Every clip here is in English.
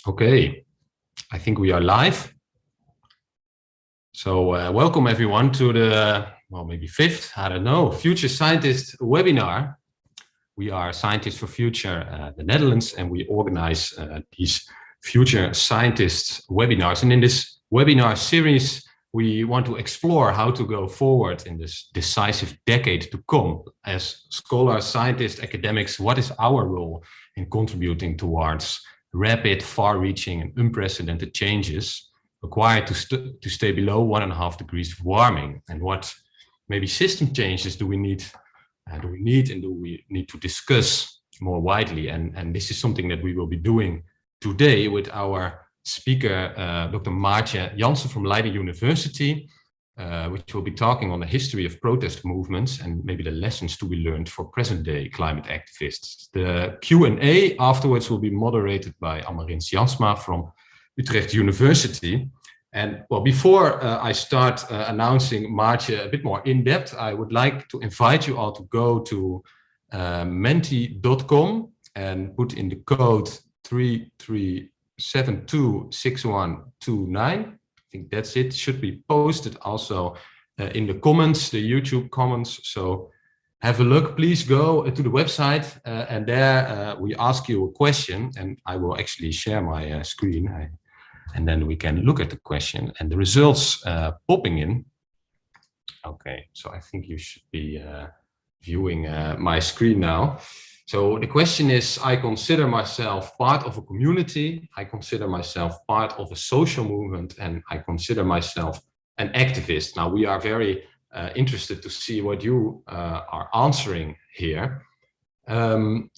Okay, I think we are live. So welcome everyone to the, well, maybe fifth, I don't know, Future Scientist webinar. We are Scientists for Future, the Netherlands, and we organize these Future Scientists webinars. And in this webinar series, we want to explore how to go forward in this decisive decade to come. As scholars, scientists, academics, what is our role in contributing towards rapid, far-reaching and unprecedented changes required to stay below 1.5 degrees of warming? And what maybe system changes do we need and do we need to discuss more widely? And this is something that we will be doing today with our speaker, Dr. Maartje Janse from Leiden University, which will be talking on the history of protest movements and maybe the lessons to be learned for present-day climate activists. The Q&A afterwards will be moderated by Maartje Janse from Utrecht University. And well, before I start announcing Maartje a bit more in depth, I would like to invite you all to go to menti.com and put in the code 33726129. I think that's it. Should be posted also in the comments, the YouTube comments. So have a look. Please go to the website and there we ask you a question, and I will actually share my screen. And then we can look at the question and the results popping in. Okay, so I think you should be viewing my screen now. So the question is, I consider myself part of a community, I consider myself part of a social movement, and I consider myself an activist. Now, we are very interested to see what you are answering here. While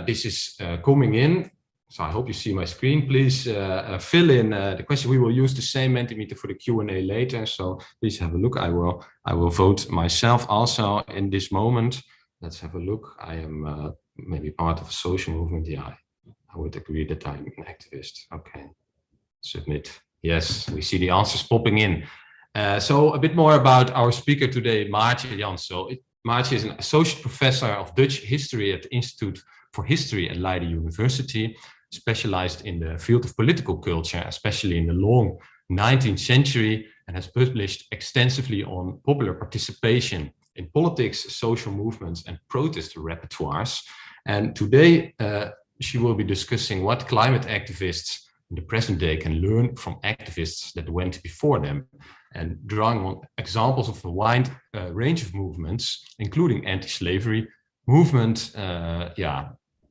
this is coming in, so I hope you see my screen. Please fill in the question. We will use the same Mentimeter for the Q&A later. So please have a look. I will vote myself also in this moment. Let's have a look. I am maybe part of a social movement. Yeah, I would agree that I'm an activist. Okay, submit. Yes, we see the answers popping in. So a bit more about our speaker today, Maartje Janse. So Maartje is an associate professor of Dutch history at the Institute for History at Leiden University, specialized in the field of political culture, especially in the long 19th century, and has published extensively on popular participation in politics, social movements, and protest repertoires. And today, she will be discussing what climate activists in the present day can learn from activists that went before them, and drawing on examples of a wide range of movements, including anti-slavery movement.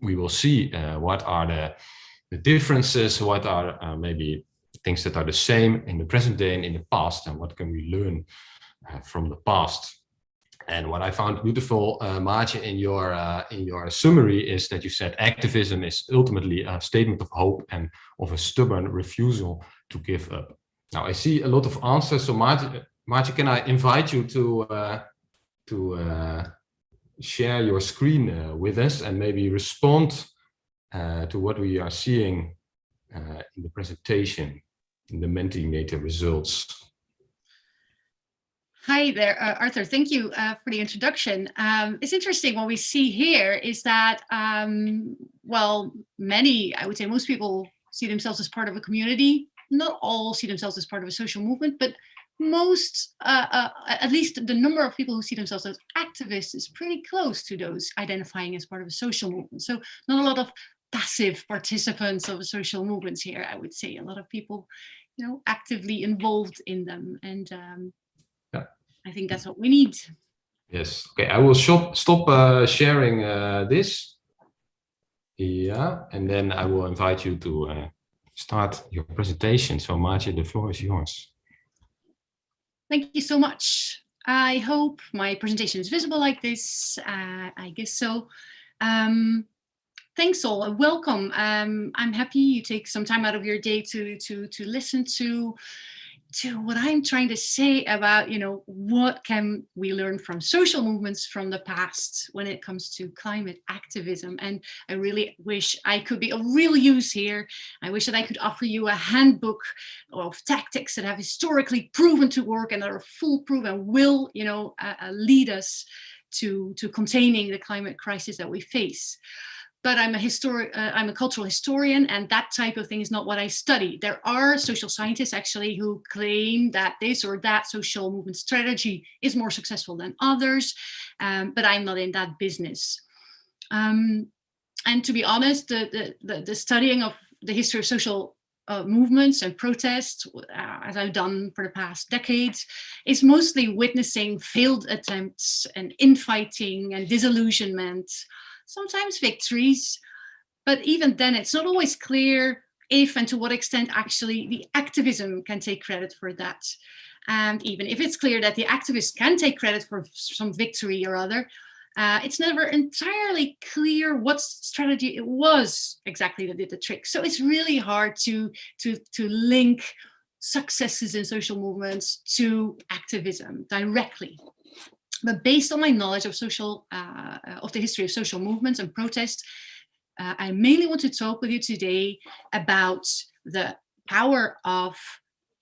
We will see what are the differences, what are maybe things that are the same in the present day and in the past, and what can we learn from the past. And what I found beautiful, Maartje, in your summary is that you said activism is ultimately a statement of hope and of a stubborn refusal to give up. Now I see a lot of answers. So Maartje, can I invite you to share your screen with us and maybe respond to what we are seeing in the presentation, in the Mentimeter results. Hi there, Arthur. Thank you for the introduction. It's interesting. What we see here is that, well, I would say most people see themselves as part of a community. Not all see themselves as part of a social movement, but most, at least the number of people who see themselves as activists is pretty close to those identifying as part of a social movement. So not a lot of passive participants of social movements here, I would say. A lot of people, actively involved in them. And I think that's what we need. Yes. Okay, I will stop sharing this. Yeah, and then I will invite you to start your presentation. So Maartje, the floor is yours. Thank you so much. I hope my presentation is visible like this. I guess so. Thanks all. Welcome. I'm happy you take some time out of your day to listen to what I'm trying to say about, what can we learn from social movements from the past when it comes to climate activism. And I really wish I could be of real use here. I wish that I could offer you a handbook of tactics that have historically proven to work and that are foolproof and will, lead us to containing the climate crisis that we face. but I'm a cultural historian, and that type of thing is not what I study. There are social scientists actually who claim that this or that social movement strategy is more successful than others, but I'm not in that business. And to be honest, the studying of the history of social movements and protests, as I've done for the past decades, is mostly witnessing failed attempts and infighting and disillusionment, sometimes victories, but even then it's not always clear if and to what extent actually the activism can take credit for that. And even if it's clear that the activists can take credit for some victory or other, it's never entirely clear what strategy it was exactly that did the trick. So it's really hard to link successes in social movements to activism directly. But based on my knowledge of the history of social movements and protests, I mainly want to talk with you today about the power of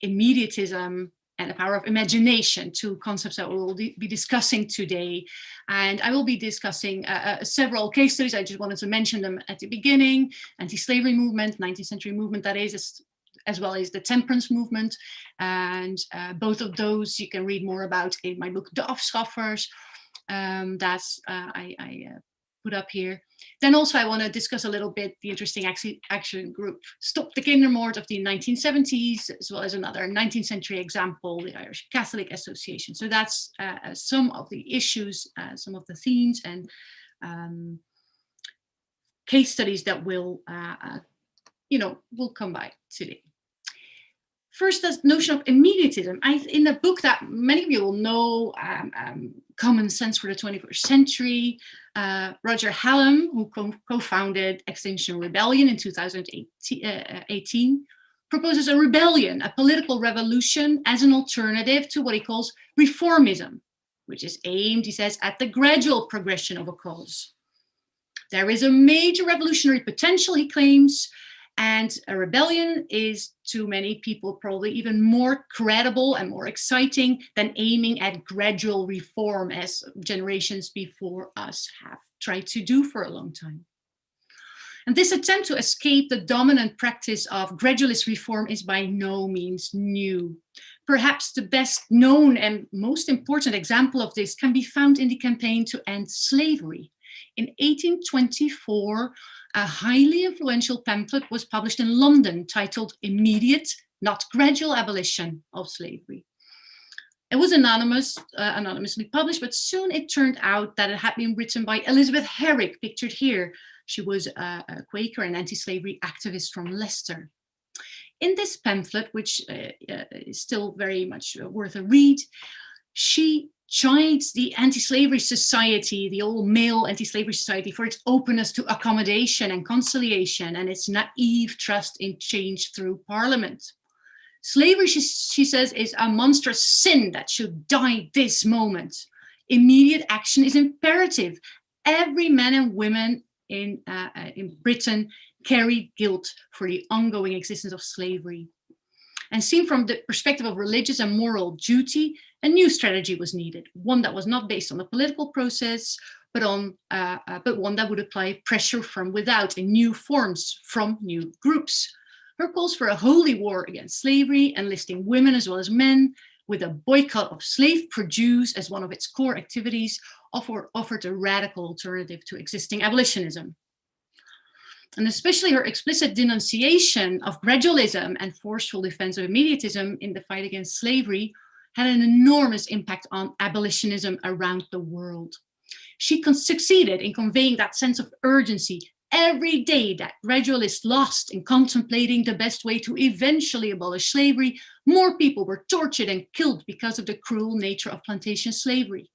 immediateism and the power of imagination, two concepts that we will be discussing today. And I will be discussing several case studies. I just wanted to mention them at the beginning. Anti-slavery movement, 19th century movement, that is, as well as the Temperance Movement. And both of those you can read more about in my book, The Afschaffers, I put up here. Then also I want to discuss a little bit the interesting action group, Stop the Kindermore of the 1970s, as well as another 19th century example, the Irish Catholic Association. So that's some of the issues, some of the themes and case studies that will come by today. First, the notion of immediateism. In the book that many of you will know, Common Sense for the 21st Century, Roger Hallam, who co-founded Extinction Rebellion in 2018, proposes a rebellion, a political revolution, as an alternative to what he calls reformism, which is aimed, he says, at the gradual progression of a cause. There is a major revolutionary potential, he claims, and a rebellion is, to many people, probably even more credible and more exciting than aiming at gradual reform, as generations before us have tried to do for a long time. And this attempt to escape the dominant practice of gradualist reform is by no means new. Perhaps the best known and most important example of this can be found in the campaign to end slavery. In 1824, a highly influential pamphlet was published in London titled Immediate, Not Gradual Abolition of Slavery. It was anonymously published, but soon it turned out that it had been written by Elizabeth Herrick, pictured here. She was a Quaker and anti-slavery activist from Leicester. In this pamphlet, which is still very much worth a read, she chides the anti-slavery society, the old male anti-slavery society, for its openness to accommodation and conciliation and its naive trust in change through parliament. Slavery, she says, is a monstrous sin that should die this moment. Immediate action is imperative. Every man and woman in Britain carry guilt for the ongoing existence of slavery. And seen from the perspective of religious and moral duty, a new strategy was needed, one that was not based on the political process, but one that would apply pressure from without in new forms from new groups. Her calls for a holy war against slavery, enlisting women as well as men, with a boycott of slave produce as one of its core activities, offered a radical alternative to existing abolitionism. And especially her explicit denunciation of gradualism and forceful defense of immediateism in the fight against slavery had an enormous impact on abolitionism around the world. She succeeded in conveying that sense of urgency every day that gradualists lost in contemplating the best way to eventually abolish slavery. More people were tortured and killed because of the cruel nature of plantation slavery.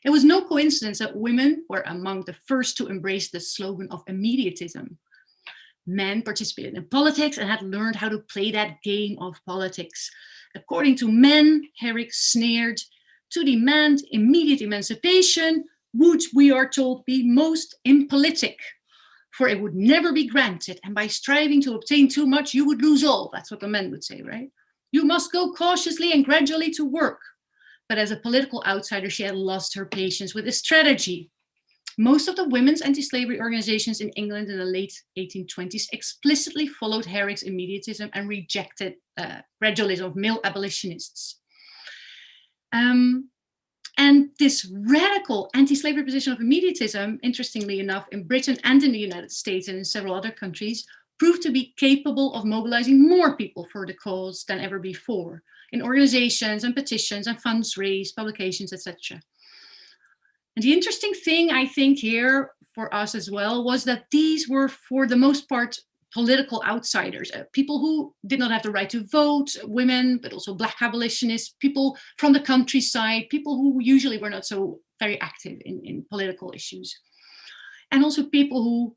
It was no coincidence that women were among the first to embrace the slogan of immediateism. Men participated in politics and had learned how to play that game of politics. According to men, Herrick sneered, to demand immediate emancipation would, we are told, be most impolitic, for it would never be granted, and by striving to obtain too much, you would lose all. That's what the men would say, right? You must go cautiously and gradually to work. But as a political outsider, she had lost her patience with this strategy. Most of the women's anti-slavery organizations in England in the late 1820s explicitly followed Herrick's immediatism and rejected gradualism of male abolitionists. And this radical anti-slavery position of immediatism, interestingly enough, in Britain and in the United States and in several other countries, proved to be capable of mobilizing more people for the cause than ever before, in organizations and petitions and funds raised, publications, etc. And the interesting thing, I think, here for us as well, was that these were, for the most part, political outsiders, people who did not have the right to vote, women, but also Black abolitionists, people from the countryside, people who usually were not so very active in political issues. And also people who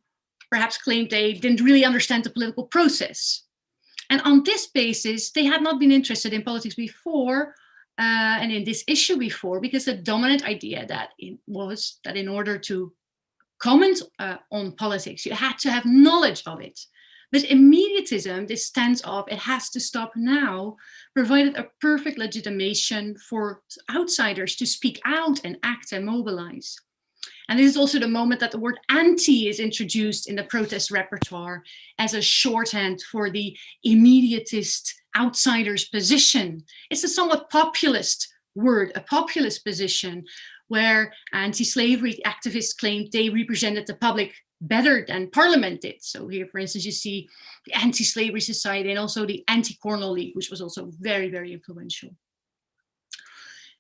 perhaps claimed they didn't really understand the political process. And on this basis, they had not been interested in politics before, and in this issue before, because the dominant idea that was that in order to comment on politics, you had to have knowledge of it. But immediatism, this stance of it has to stop now, provided a perfect legitimation for outsiders to speak out and act and mobilize. And this is also the moment that the word anti is introduced in the protest repertoire as a shorthand for the immediatist outsider's position. It's a somewhat populist word, a populist position, where anti-slavery activists claimed they represented the public better than Parliament did. So here, for instance, you see the Anti-Slavery Society and also the Anti-Cornwall League, which was also very, very influential.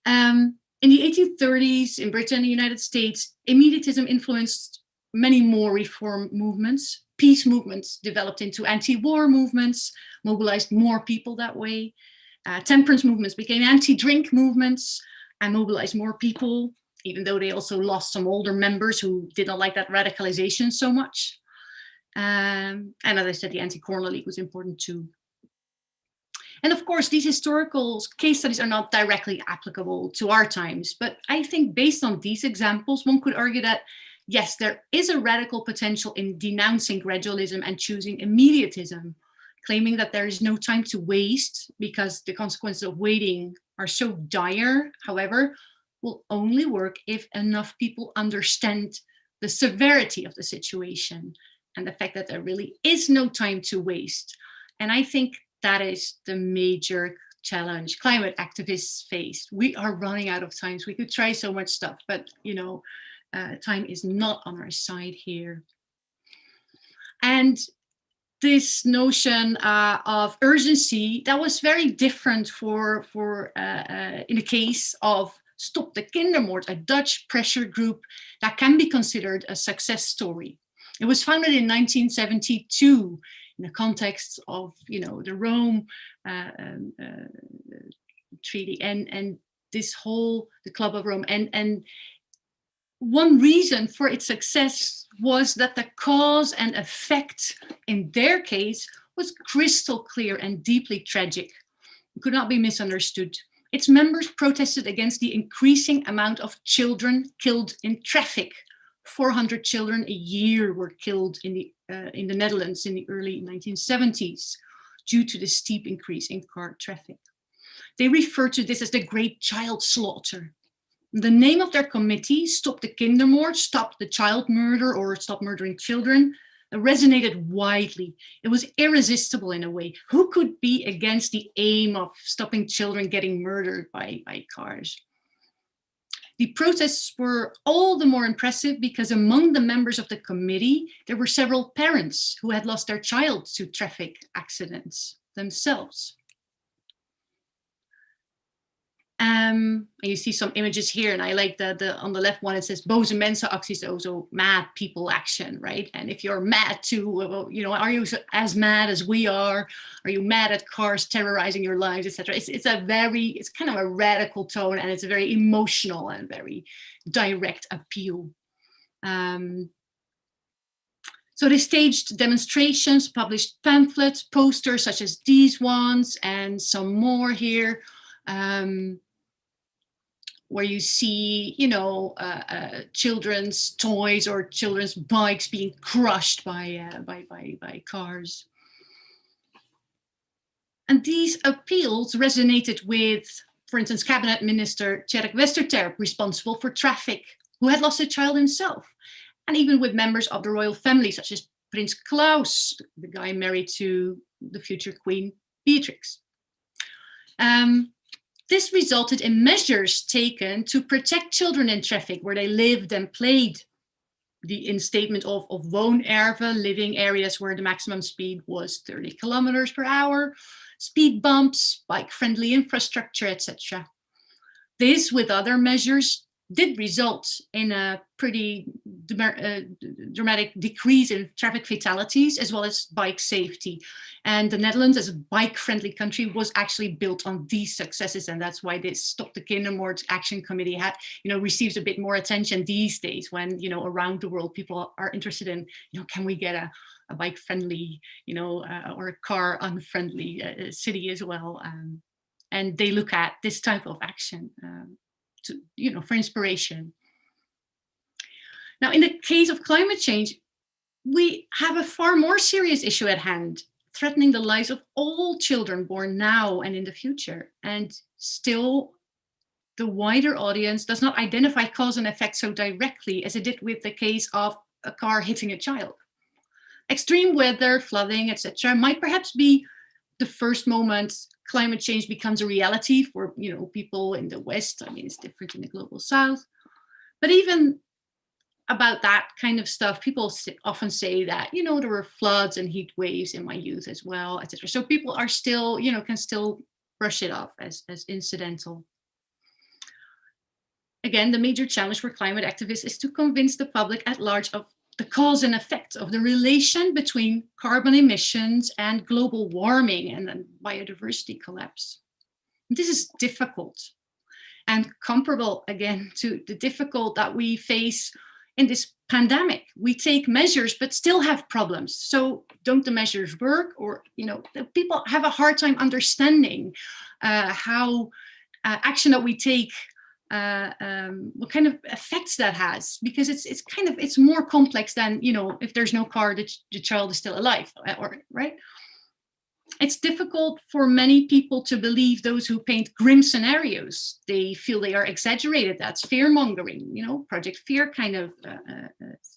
In the 1830s, in Britain and the United States, immediatism influenced many more reform movements. Peace movements developed into anti-war movements, mobilized more people that way. Temperance movements became anti-drink movements and mobilized more people, even though they also lost some older members who did not like that radicalization so much. And as I said, the Anti-Cornwall League was important too. And of course, these historical case studies are not directly applicable to our times, but I think based on these examples, one could argue that, yes, there is a radical potential in denouncing gradualism and choosing immediatism, claiming that there is no time to waste because the consequences of waiting are so dire, however, will only work if enough people understand the severity of the situation and the fact that there really is no time to waste. And I think that is the major challenge climate activists face. We are running out of time. We could try so much stuff, but time is not on our side here. And this notion of urgency, that was very different in the case of Stop the Kindermore, a Dutch pressure group that can be considered a success story. It was founded in 1972 in the context of, the Rome Treaty and this whole, the Club of Rome. And one reason for its success was that the cause and effect in their case was crystal clear and deeply tragic. It could not be misunderstood. Its members protested against the increasing amount of children killed in traffic. 400 children a year were killed in the Netherlands in the early 1970s due to the steep increase in car traffic. They referred to this as the Great Child Slaughter. The name of their committee, Stop the Kindermore, Stop the Child Murder or Stop Murdering Children, resonated widely. It was irresistible in a way. Who could be against the aim of stopping children getting murdered by cars? The protests were all the more impressive because among the members of the committee, there were several parents who had lost their child to traffic accidents themselves. You see some images here, and I like the on the left one, it says boze mensenacties, so mad people action, right? And if you're mad too, are you as mad as we are? Are you mad at cars terrorizing your lives, etc.? It's kind of a radical tone, and it's a very emotional and very direct appeal. So they staged demonstrations, published pamphlets, posters such as these ones, and some more here. Where you see, children's toys or children's bikes being crushed by cars. And these appeals resonated with, for instance, Cabinet Minister Tjerk Westerterp, responsible for traffic, who had lost a child himself. and even with members of the royal family, such as Prince Claus, the guy married to the future Queen Beatrix. This resulted in measures taken to protect children in traffic where they lived and played. The instatement of woonerven, living areas where the maximum speed was 30 kilometers per hour, speed bumps, bike-friendly infrastructure, etc. This, with other measures, did result in a pretty dramatic decrease in traffic fatalities as well as bike safety. And the Netherlands, as a bike-friendly country, was actually built on these successes, and that's why this Stop the Kindermore Action Committee receives a bit more attention these days when around the world people are interested in can we get a bike-friendly or a car-unfriendly city as well, and they look at this type of action. For inspiration. Now, in the case of climate change, we have a far more serious issue at hand, threatening the lives of all children born now and in the future. And still, the wider audience does not identify cause and effect so directly as it did with the case of a car hitting a child. Extreme weather, flooding, etc., might perhaps be the first moment climate change becomes a reality for people in the West. I mean, it's different in the global South. But even about that kind of stuff, people often say that there were floods and heat waves in my youth as well, etc. So people are still can still brush it off as incidental. Again, the major challenge for climate activists is to convince the public at large of the cause and effect of the relation between carbon emissions and global warming and then biodiversity collapse. This is difficult and comparable again to the difficult that we face in this pandemic. We take measures but still have problems. So don't the measures work? Or people have a hard time understanding how action that we take, what kind of effects that has, because it's more complex than if there's no car, the child is still alive, right? It's difficult for many people to believe those who paint grim scenarios. They feel they are exaggerated. That's fear mongering, Project Fear kind of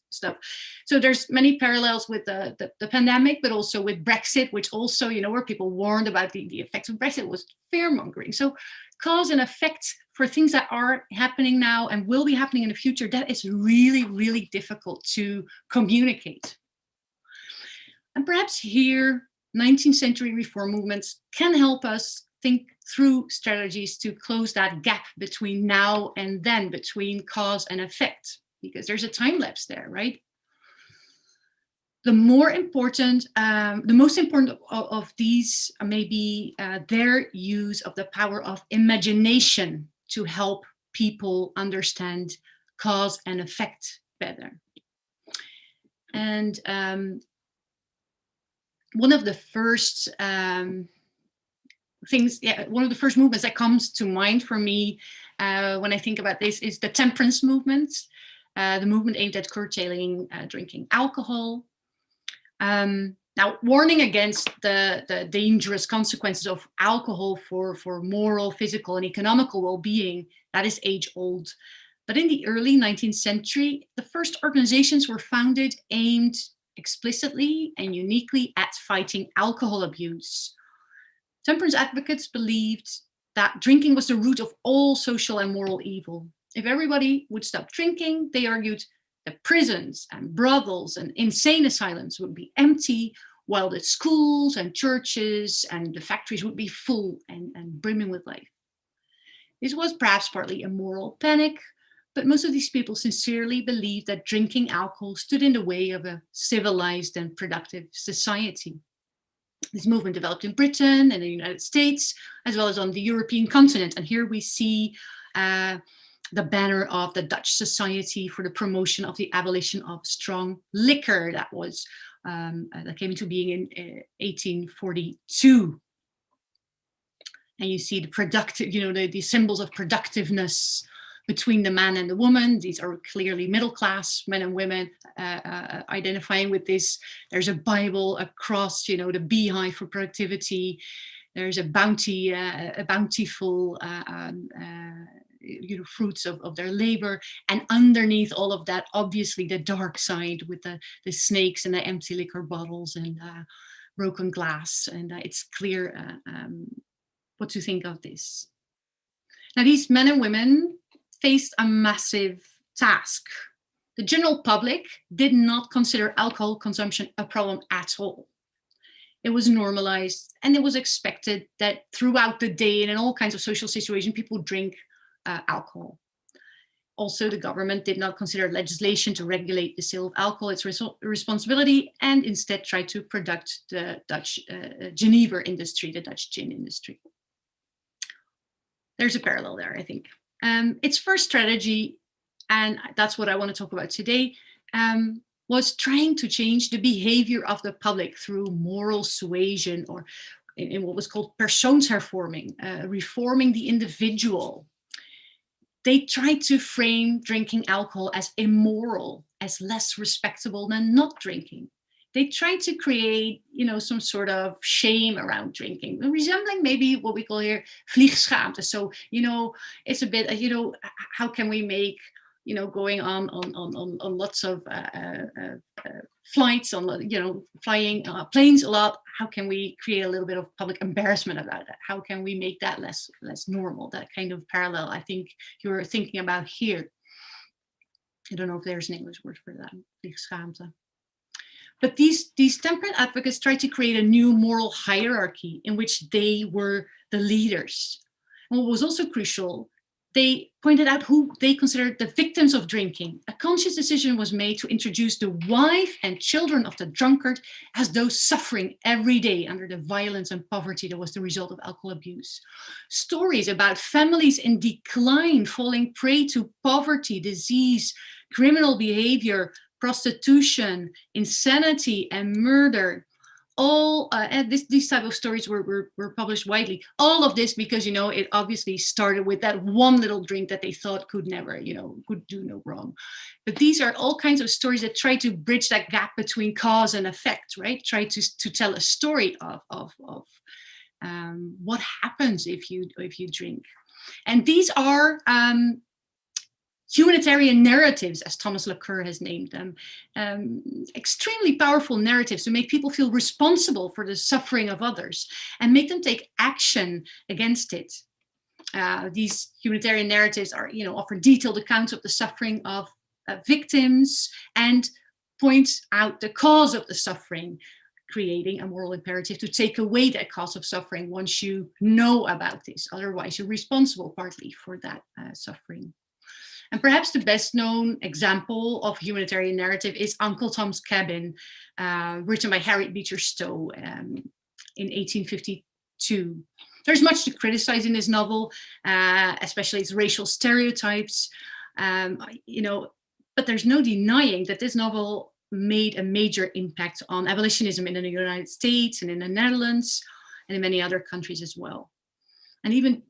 stuff. So there's many parallels with the pandemic, but also with Brexit, which also, where people warned about the effects of Brexit was fear mongering. So cause and effect for things that are happening now and will be happening in the future, that is really, really difficult to communicate. And perhaps here, 19th century reform movements can help us think through strategies to close that gap between now and then, between cause and effect, because there's a time lapse there, right? The most important of these may be their use of the power of imagination to help people understand cause and effect better. And one of the first one of the first movements that comes to mind for me when I think about this is the Temperance Movement, the movement aimed at curtailing drinking alcohol. Now, warning against the dangerous consequences of alcohol for moral, physical, and economical well-being, that is age-old. But in the early 19th century, the first organizations were founded aimed explicitly and uniquely at fighting alcohol abuse. Temperance advocates believed that drinking was the root of all social and moral evil. If everybody would stop drinking, they argued, the prisons and brothels and insane asylums would be empty, while the schools and churches and the factories would be full and brimming with life. This was perhaps partly a moral panic, but most of these people sincerely believed that drinking alcohol stood in the way of a civilized and productive society. This movement developed in Britain and the United States, as well as on the European continent. And here we see the banner of the Dutch Society for the Promotion of the Abolition of Strong Liquor that was that came into being in 1842. And you see the productive, the symbols of productiveness between the man and the woman. These are clearly middle class men and women identifying with this. There's a Bible, a cross, the beehive for productivity. There's a bounty, a bountiful fruits of their labor. And underneath all of that, obviously the dark side with the snakes and the empty liquor bottles and broken glass. And it's clear what to think of this. Now, these men and women faced a massive task. The general public did not consider alcohol consumption a problem at all. It was normalized, and it was expected that throughout the day and in all kinds of social situations, people drink alcohol. Also, the government did not consider legislation to regulate the sale of alcohol its responsibility, and instead tried to protect the Dutch Genever industry, the Dutch gin industry. There's a parallel there, I think. Its first strategy, and that's what I want to talk about today, was trying to change the behavior of the public through moral suasion, or in what was called persoonshervorming, reforming the individual. They tried to frame drinking alcohol as immoral, as less respectable than not drinking. They tried to create, some sort of shame around drinking, resembling maybe what we call here vliegschaamte. So, it's a bit, how can we make, going on lots of flights, flying planes a lot, how can we create a little bit of public embarrassment about that? How can we make that less normal? That kind of parallel, I think you're thinking about here. I don't know if there's an English word for that, vliegschaamte. But these temperance advocates tried to create a new moral hierarchy in which they were the leaders. And what was also crucial, they pointed out who they considered the victims of drinking. A conscious decision was made to introduce the wife and children of the drunkard as those suffering every day under the violence and poverty that was the result of alcohol abuse. Stories about families in decline, falling prey to poverty, disease, criminal behavior, prostitution, insanity, and murder. All these type of stories were published widely. All of this because, it obviously started with that one little drink that they thought could never, could do no wrong. But these are all kinds of stories that try to bridge that gap between cause and effect, right? Try to tell a story of what happens if you drink. And these are humanitarian narratives, as Thomas Lacour has named them, extremely powerful narratives to make people feel responsible for the suffering of others and make them take action against it. These humanitarian narratives are, offer detailed accounts of the suffering of victims and point out the cause of the suffering, creating a moral imperative to take away that cause of suffering once you know about this. Otherwise, you're responsible partly for that suffering. And perhaps the best known example of humanitarian narrative is Uncle Tom's Cabin, written by Harriet Beecher Stowe in 1852. There's much to criticize in this novel, especially its racial stereotypes, but there's no denying that this novel made a major impact on abolitionism in the United States and in the Netherlands and in many other countries as well. And even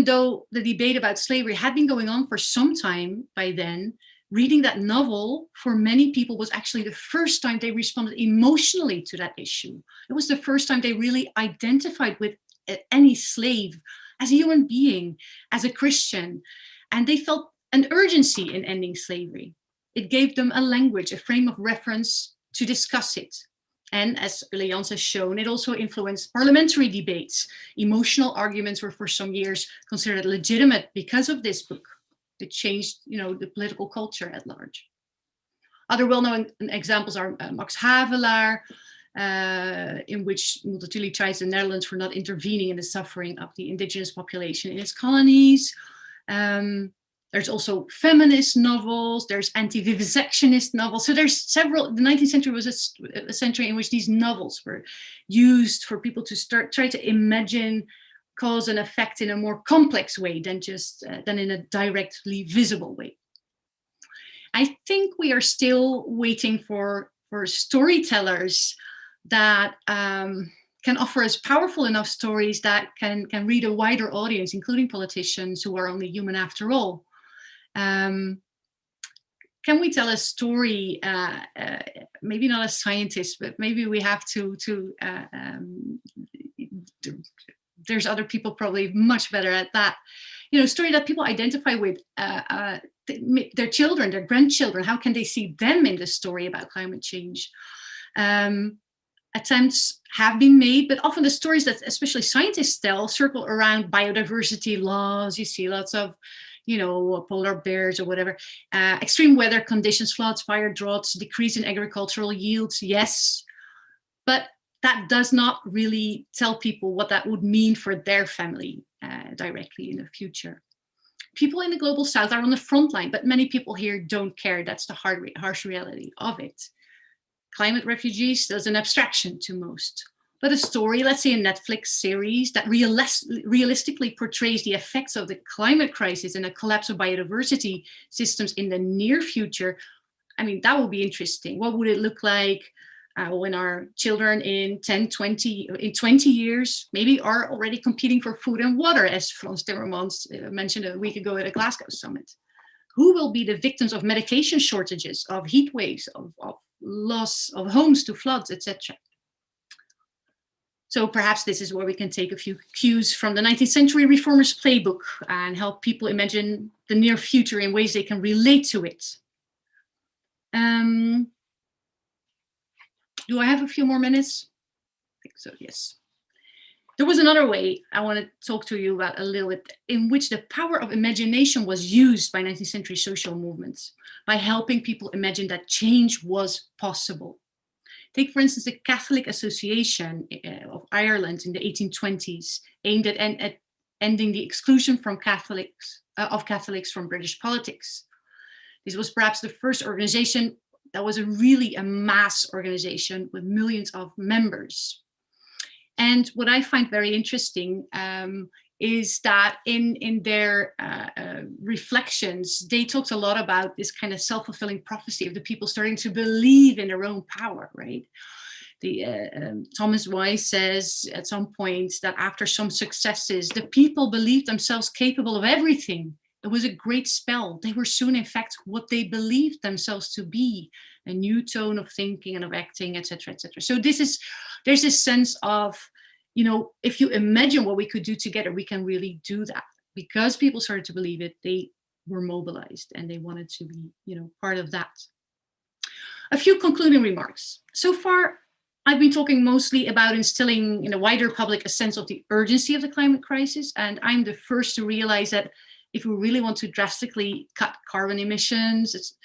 though the debate about slavery had been going on for some time by then, reading that novel for many people was actually the first time they responded emotionally to that issue. It was the first time they really identified with any slave as a human being, as a Christian, and they felt an urgency in ending slavery. It gave them a language, a frame of reference to discuss it. And as Leanne has shown, it also influenced parliamentary debates. Emotional arguments were for some years considered legitimate because of this book. It changed, the political culture at large. Other well-known examples are Max Havelaar, in which Multatuli tries the Netherlands for not intervening in the suffering of the indigenous population in its colonies. There's also feminist novels, there's anti-vivisectionist novels. So there's several, the 19th century was a century in which these novels were used for people to try to imagine cause and effect in a more complex way than in a directly visible way. I think we are still waiting for storytellers that can offer us powerful enough stories that can reach a wider audience, including politicians who are only human after all. Can we tell a story, maybe not as scientists, but maybe we have to there's other people probably much better at that. You know, story that people identify with, their children, their grandchildren. How can they see them in the story about climate change? Attempts have been made, but often the stories that especially scientists tell circle around biodiversity laws. You see lots of, you know, polar bears or whatever, extreme weather conditions, floods, fire, droughts, decrease in agricultural yields, yes, but that does not really tell people what that would mean for their family directly in the future. People in the global south are on the front line, but many people here don't care. That's the harsh reality of it. Climate refugees is an abstraction to most. But a story, let's say a Netflix series that realistically portrays the effects of the climate crisis and a collapse of biodiversity systems in the near future, I mean, that would be interesting. What would it look like when our children in 20 years maybe are already competing for food and water, as Frans Timmermans mentioned a week ago at a Glasgow summit? Who will be the victims of medication shortages, of heat waves, of loss of homes to floods, etc.? So perhaps this is where we can take a few cues from the 19th century reformers playbook and help people imagine the near future in ways they can relate to it. Do I have a few more minutes? I think so, yes. There was another way I want to talk to you about a little bit, in which the power of imagination was used by 19th century social movements, by helping people imagine that change was possible. Take, for instance, the Catholic Association of Ireland in the 1820s, aimed at ending the exclusion from of Catholics from British politics. This was perhaps the first organization that was really a mass organization with millions of members. And what I find very interesting is that in their reflections, they talked a lot about this kind of self-fulfilling prophecy of the people starting to believe in their own power, right? Thomas Wise says at some point that after some successes, the people believed themselves capable of everything. It was a great spell. They were soon, in fact, what they believed themselves to be, a new tone of thinking and of acting, etc., etc. So there's this sense of, you know, if you imagine what we could do together, we can really do that. Because people started to believe it, they were mobilized and they wanted to be, you know, part of that. A few concluding remarks. So far, I've been talking mostly about instilling in the wider public a sense of the urgency of the climate crisis. And I'm the first to realize that if we really want to drastically cut carbon emissions,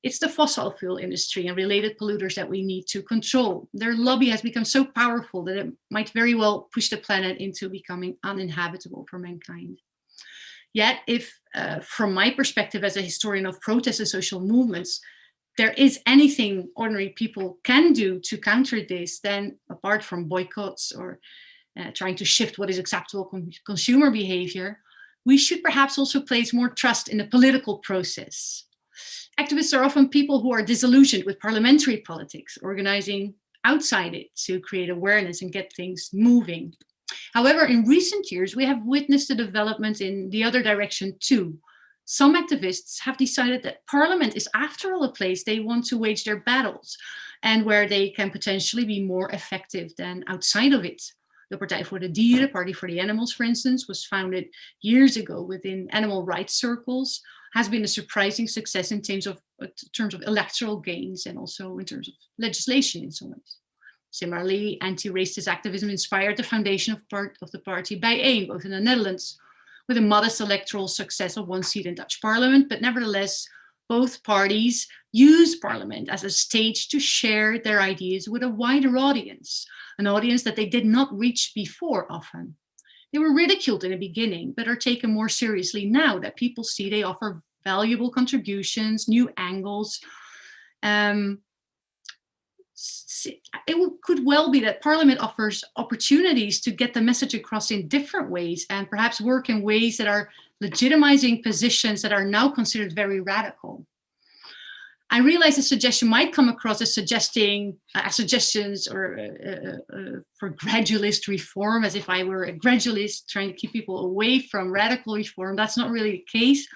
it's the fossil fuel industry and related polluters that we need to control. Their lobby has become so powerful that it might very well push the planet into becoming uninhabitable for mankind. Yet, if from my perspective as a historian of protests and social movements, there is anything ordinary people can do to counter this, then apart from boycotts or trying to shift what is acceptable consumer behavior, we should perhaps also place more trust in the political process. Activists are often people who are disillusioned with parliamentary politics, organizing outside it to create awareness and get things moving. However, in recent years, we have witnessed a development in the other direction too. Some activists have decided that Parliament is, after all, a place they want to wage their battles and where they can potentially be more effective than outside of it. The Partij voor de Dieren, Party for the Animals, for instance, was founded years ago within animal rights circles, has been a surprising success in terms of electoral gains and also in terms of legislation in some ways. Similarly, anti-racist activism inspired the foundation of the party Bijeen, both in the Netherlands, with a modest electoral success of 1 seat in Dutch parliament, but nevertheless, both parties use parliament as a stage to share their ideas with a wider audience, an audience that they did not reach before often. They were ridiculed in the beginning, but are taken more seriously now that people see they offer valuable contributions, new angles. It could well be that Parliament offers opportunities to get the message across in different ways and perhaps work in ways that are legitimizing positions that are now considered very radical. I realize the suggestion might come across as suggestions or for gradualist reform, as if I were a gradualist trying to keep people away from radical reform. That's not really the case.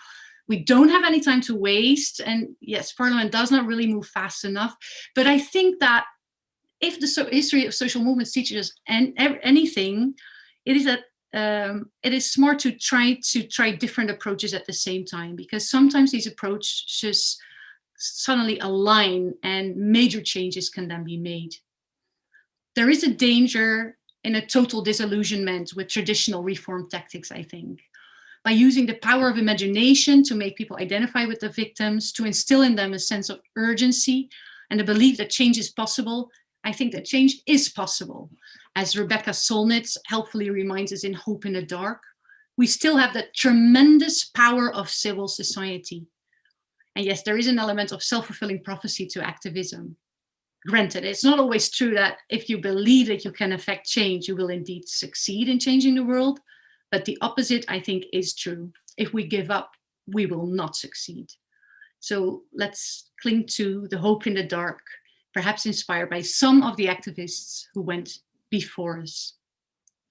We don't have any time to waste. And yes, Parliament does not really move fast enough. But I think that if the history of social movements teaches us anything, it is that it is smart to try different approaches at the same time, because sometimes these approaches suddenly align and major changes can then be made. There is a danger in a total disillusionment with traditional reform tactics, I think. By using the power of imagination to make people identify with the victims, to instill in them a sense of urgency and a belief that change is possible, I think that change is possible. As Rebecca Solnit helpfully reminds us in Hope in the Dark, we still have that tremendous power of civil society. And yes, there is an element of self-fulfilling prophecy to activism. Granted, it's not always true that if you believe that you can affect change, you will indeed succeed in changing the world. But the opposite, I think, is true. If we give up, we will not succeed. So let's cling to the hope in the dark, perhaps inspired by some of the activists who went before us.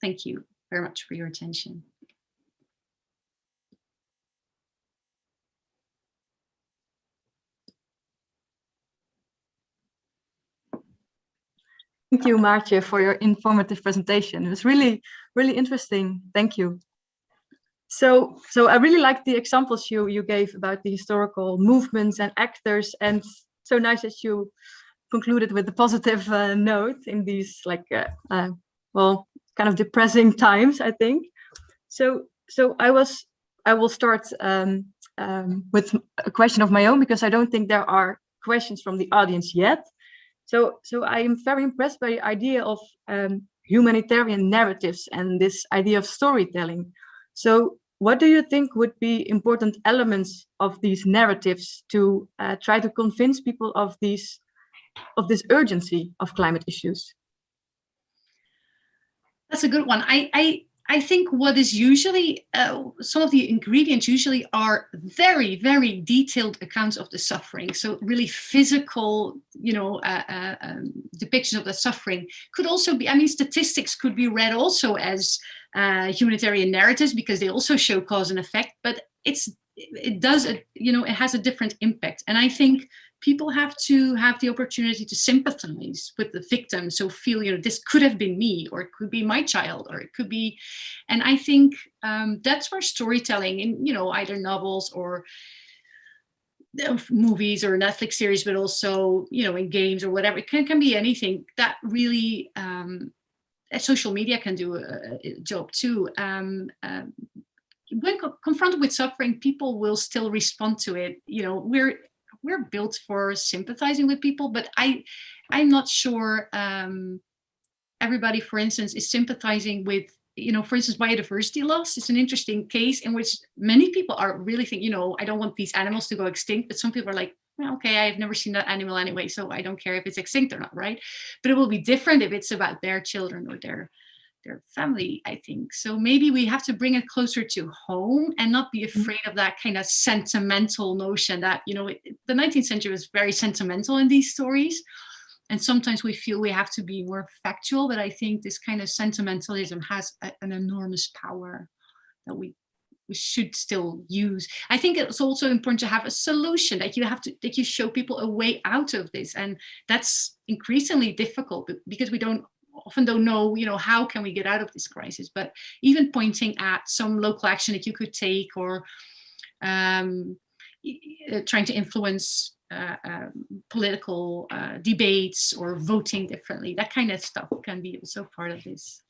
Thank you very much for your attention. Thank you, Maartje, for your informative presentation. It was really, really interesting. Thank you. So I really liked the examples you gave about the historical movements and actors, and so nice that you concluded with a positive note in these well, kind of depressing times, I think. So I will start with a question of my own, because I don't think there are questions from the audience yet. So I am very impressed by the idea of humanitarian narratives and this idea of storytelling. So what do you think would be important elements of these narratives to try to convince people of this urgency of climate issues? That's a good one. I think what is usually, some of the ingredients usually are very, very detailed accounts of the suffering. So really physical, depictions of the suffering could also be, I mean, statistics could be read also as humanitarian narratives, because they also show cause and effect, but it has a different impact. And I think people have to have the opportunity to sympathize with the victim. So feel, this could have been me, or it could be my child, or it could be, and I think that's where storytelling in, either novels or movies or Netflix series, but also, in games or whatever, it can be anything that really, social media can do a job too. When confronted with suffering, people will still respond to it. We're built for sympathizing with people, but I'm not sure everybody, for instance, is sympathizing with, for instance, biodiversity loss. It's an interesting case in which many people are really thinking, I don't want these animals to go extinct, but some people are like, well, okay, I've never seen that animal anyway, so I don't care if it's extinct or not, right? But it will be different if it's about their children or their family, I think. So maybe we have to bring it closer to home and not be afraid of that kind of sentimental notion that, the 19th century was very sentimental in these stories. And sometimes we feel we have to be more factual, but I think this kind of sentimentalism has an enormous power that we should still use. I think it's also important to have a solution, that you show people a way out of this. And that's increasingly difficult because we often don't know, how can we get out of this crisis, but even pointing at some local action that you could take, or trying to influence political debates or voting differently, that kind of stuff can be also part of this.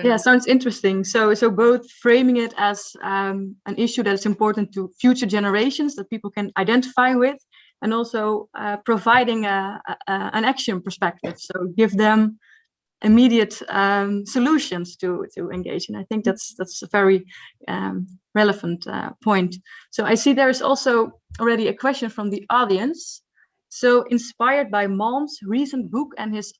Yeah, sounds interesting. So both framing it as an issue that is important to future generations that people can identify with, and also providing an action perspective. So give them immediate solutions to engage in. I think that's a very relevant point. So I see there is also already a question from the audience. So inspired by Malm's recent book and his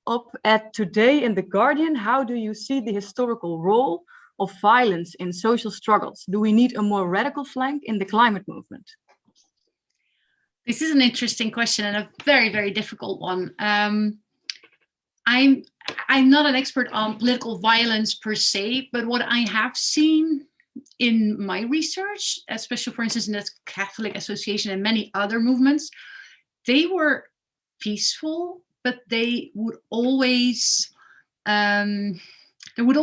op-ed today in The Guardian, how do you see the historical role of violence in social struggles? Do we need a more radical flank in the climate movement? This is an interesting question and a very, very difficult one. I'm not an expert on political violence per se, but what I have seen in my research, especially for instance in the Catholic Association and many other movements, they were peaceful, but they would always there would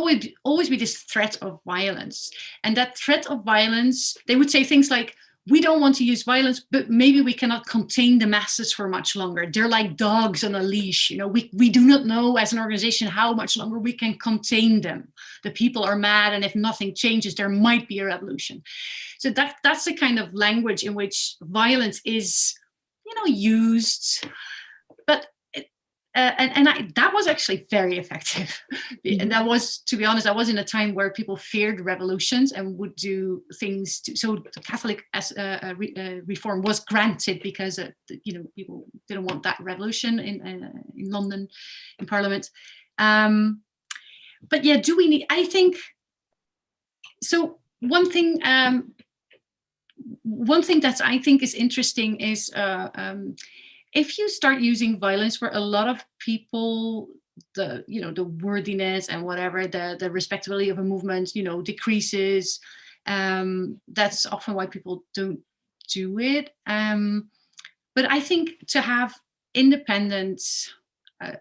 always be this threat of violence. And that threat of violence, they would say things like, we don't want to use violence, but maybe we cannot contain the masses for much longer. They're like dogs on a leash. You know, we do not know as an organization how much longer we can contain them. The people are mad, and if nothing changes, there might be a revolution. So that's the kind of language in which violence is, you know, used. But that was actually very effective. And that was, to be honest, I was in a time where people feared revolutions and would do things. So the Catholic reform was granted because you know, people didn't want that revolution in London, in Parliament. But yeah, do we need? I think so. One thing that I think is interesting is. If you start using violence for a lot of people, the worthiness and whatever, the respectability of a movement, you know, decreases. That's often why people don't do it. But I think to have independent,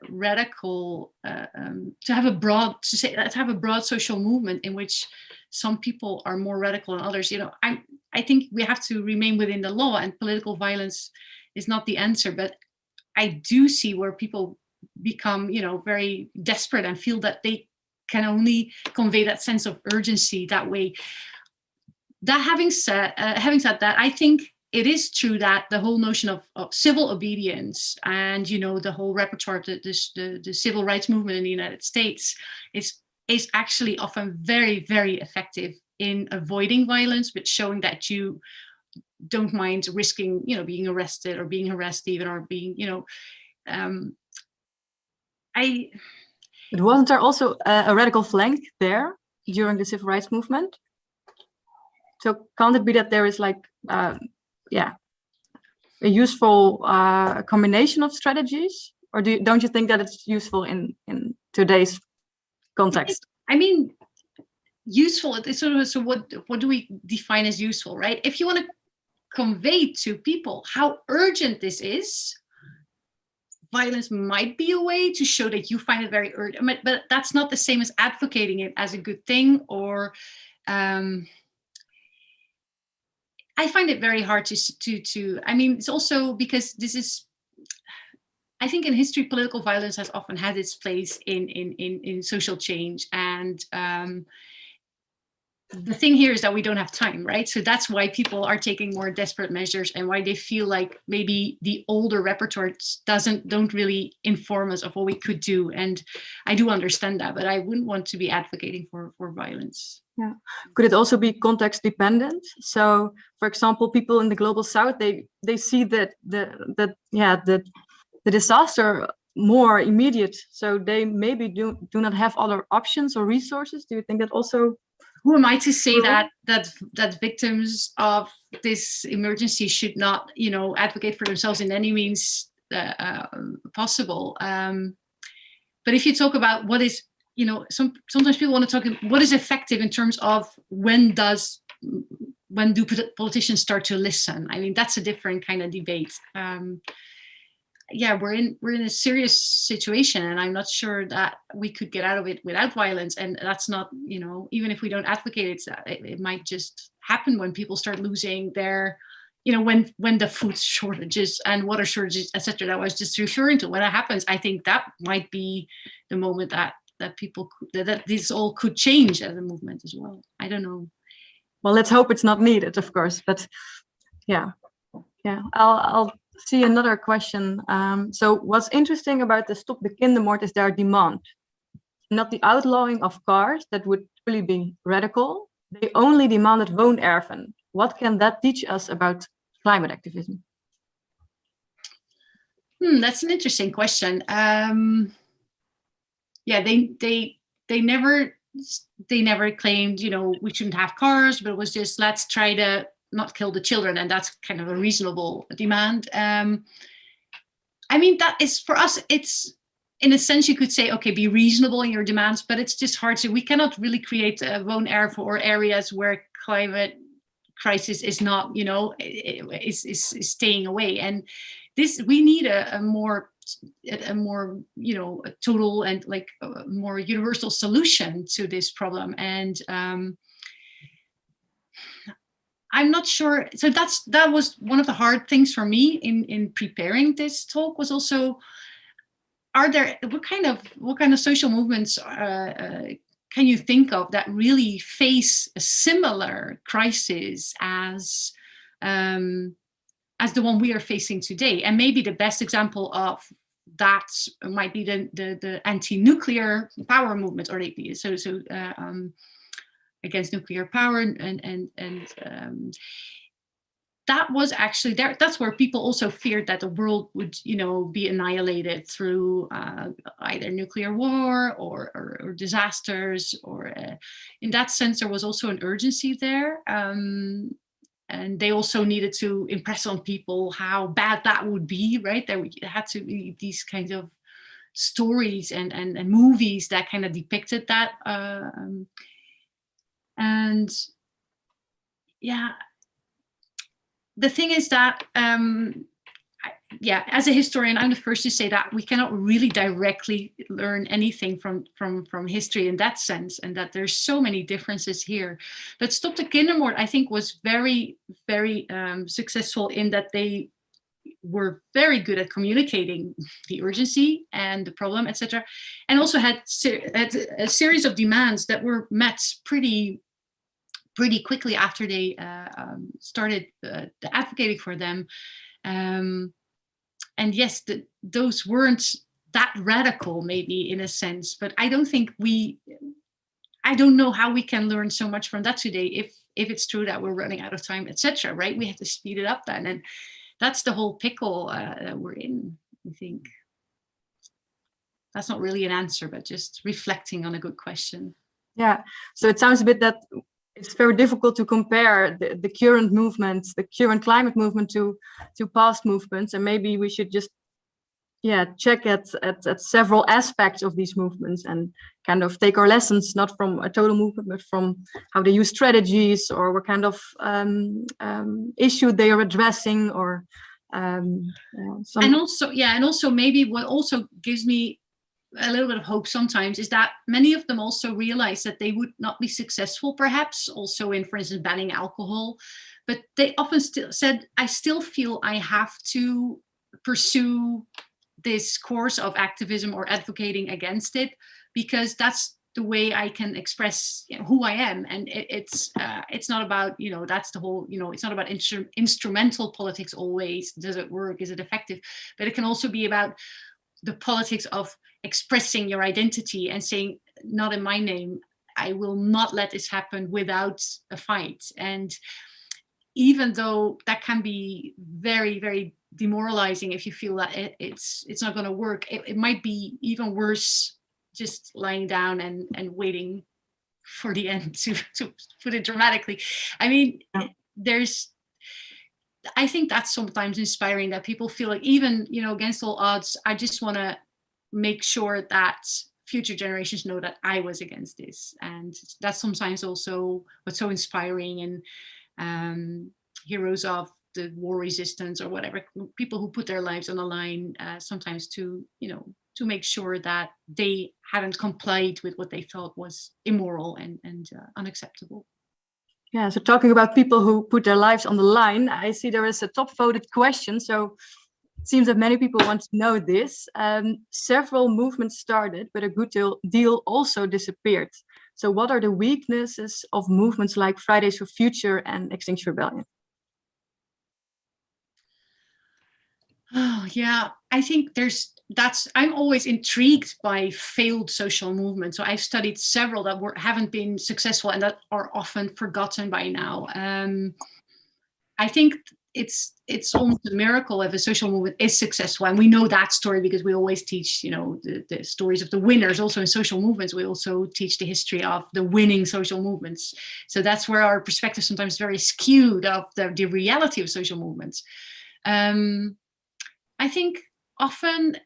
radical, to have a broad social movement in which some people are more radical than others, you know, I think we have to remain within the law, and political violence is not the answer. But I do see where people become, you know, very desperate and feel that they can only convey that sense of urgency that way. That having said that, I think it is true that the whole notion of civil obedience and, you know, the whole repertoire of the civil rights movement in the United States is actually often very, very effective in avoiding violence, but showing that you don't mind risking, you know, being arrested or being harassed even, or being, you know, But wasn't there also a radical flank there during the civil rights movement? So can't it be that there is like, a useful combination of strategies, or don't you think that it's useful in today's context? I mean, useful. It's sort of, so what do we define as useful, right? If you want to convey to people how urgent this is, violence might be a way to show that you find it very urgent, but that's not the same as advocating it as a good thing. Or I find it very hard to I mean, it's also because this is, I think in history, political violence has often had its place in social change. And the thing here is that we don't have time, right? So that's why people are taking more desperate measures, and why they feel like maybe the older repertoires don't really inform us of what we could do. And I do understand that, but I wouldn't want to be advocating for violence. Yeah. Could it also be context dependent? So, for example, people in the global south, they see that the disaster more immediate, so they maybe do not have other options or resources. Do you think that also? Who am I to say that victims of this emergency should not, you know, advocate for themselves in any means possible? But if you talk about what is, you know, sometimes people want to talk what is effective in terms of when do politicians start to listen? I mean, that's a different kind of debate. Yeah, we're in a serious situation, and I'm not sure that we could get out of it without violence. And that's not, you know, even if we don't advocate it might just happen when people start losing their, you know, when the food shortages and water shortages, etc., that I was just referring to, when that happens, I think that might be the moment that people that this all could change as a movement as well. I don't know. Well, let's hope it's not needed, of course. But yeah. I'll see another question. So what's interesting about the Stop the Kindermore is their demand, not the outlawing of cars. That would really be radical. They only demanded woonerven. What can that teach us about climate activism? That's an interesting question. Yeah, they never claimed, you know, we shouldn't have cars, but it was just, let's try to not kill the children, and that's kind of a reasonable demand. I mean, that is, for us, it's, in a sense, you could say, okay, be reasonable in your demands, but it's just hard to, we cannot really create a woonerven or areas where climate crisis is not, you know, is staying away. And this, we need a more a more, a total and like a more universal solution to this problem. And I'm not sure. So that was one of the hard things for me in preparing this talk, was also, what kind of social movements can you think of that really face a similar crisis as the one we are facing today? And maybe the best example of that might be the anti-nuclear power movement, or against nuclear power, and that was actually that's where people also feared that the world would, be annihilated through either nuclear war or disasters, or in that sense there was also an urgency there, and they also needed to impress on people how bad that would be, right? There had to be these kinds of stories and movies that kind of depicted that, and yeah. The thing is that, as a historian, I'm the first to say that we cannot really directly learn anything from history in that sense, and that there's so many differences here. But Stop the Kindermore, I think, was very, very successful in that they were very good at communicating the urgency and the problem, etc., and also had a series of demands that were met pretty quickly after they started advocating for them. And yes, those weren't that radical, maybe, in a sense, but I don't know how we can learn so much from that today if it's true that we're running out of time, etc., right? We have to speed it up then. And that's the whole pickle that we're in, I think. That's not really an answer, but just reflecting on a good question. Yeah, so it sounds a bit that it's very difficult to compare the current movements, the current climate movement to past movements, and maybe we should just check at several aspects of these movements and kind of take our lessons, not from a total movement, but from how they use strategies, or what kind of issue they are addressing, or and also maybe what also gives me a little bit of hope sometimes is that many of them also realize that they would not be successful, perhaps also in, for instance, banning alcohol, but they often still said, I still feel I have to pursue this course of activism or advocating against it, because that's the way I can express who I am. And it's not about, that's the whole, it's not about instrumental politics always. Does it work? Is it effective? But it can also be about the politics of expressing your identity and saying, not in my name, I will not let this happen without a fight. And even though that can be very, very demoralizing if you feel that it's not going to work, it might be even worse just lying down and waiting for the end, to put it dramatically. I mean, I think that's sometimes inspiring, that people feel like, even, against all odds, I just want to make sure that future generations know that I was against this. And that's sometimes also what's so inspiring, and heroes of the war resistance or whatever, people who put their lives on the line, sometimes to make sure that they hadn't complied with what they thought was immoral and unacceptable. Yeah, so talking about people who put their lives on the line, I see there is a top voted question. So it seems that many people want to know this. Several movements started, but a good deal also disappeared. So what are the weaknesses of movements like Fridays for Future and Extinction Rebellion? Oh, yeah, I think I'm always intrigued by failed social movements. So I've studied several that haven't been successful and that are often forgotten by now. I think it's almost a miracle if a social movement is successful. And we know that story because we always teach, the stories of the winners. Also in social movements, we also teach the history of the winning social movements. So that's where our perspective sometimes is very skewed of the reality of social movements. I think often,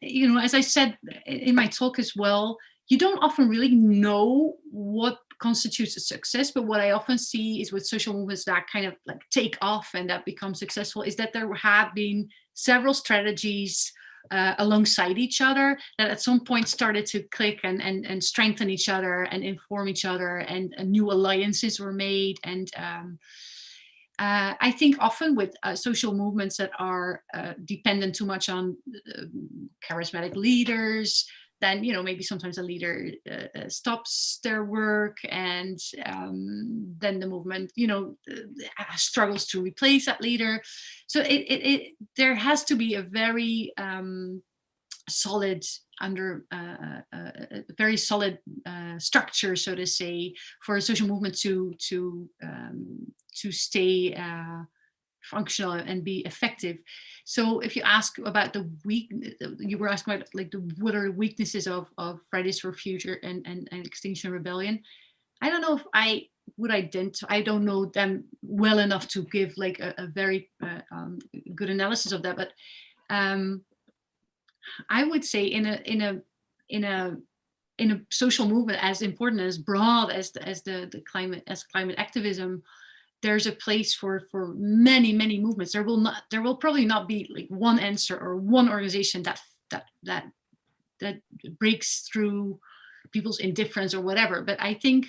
as I said in my talk as well, you don't often really know what constitutes a success. But what I often see is with social movements that kind of like take off and that become successful is that there have been several strategies alongside each other, that at some point started to click and strengthen each other and inform each other, and new alliances were made. And I think often with social movements that are dependent too much on charismatic leaders, then, you know, maybe sometimes a leader stops their work, and then the movement, you know, struggles to replace that leader. So there has to be a very solid very solid structure, so to say, for a social movement to stay functional and be effective. So if you ask about you were asking about like what are the weaknesses of Fridays for Future and Extinction Rebellion. I don't know if I would identify, I don't know them well enough to give like a very good analysis of that, but I would say in a social movement as important, as broad as the climate activism, there's a place for many movements. There will probably not be like one answer or one organization that breaks through people's indifference or whatever. But I think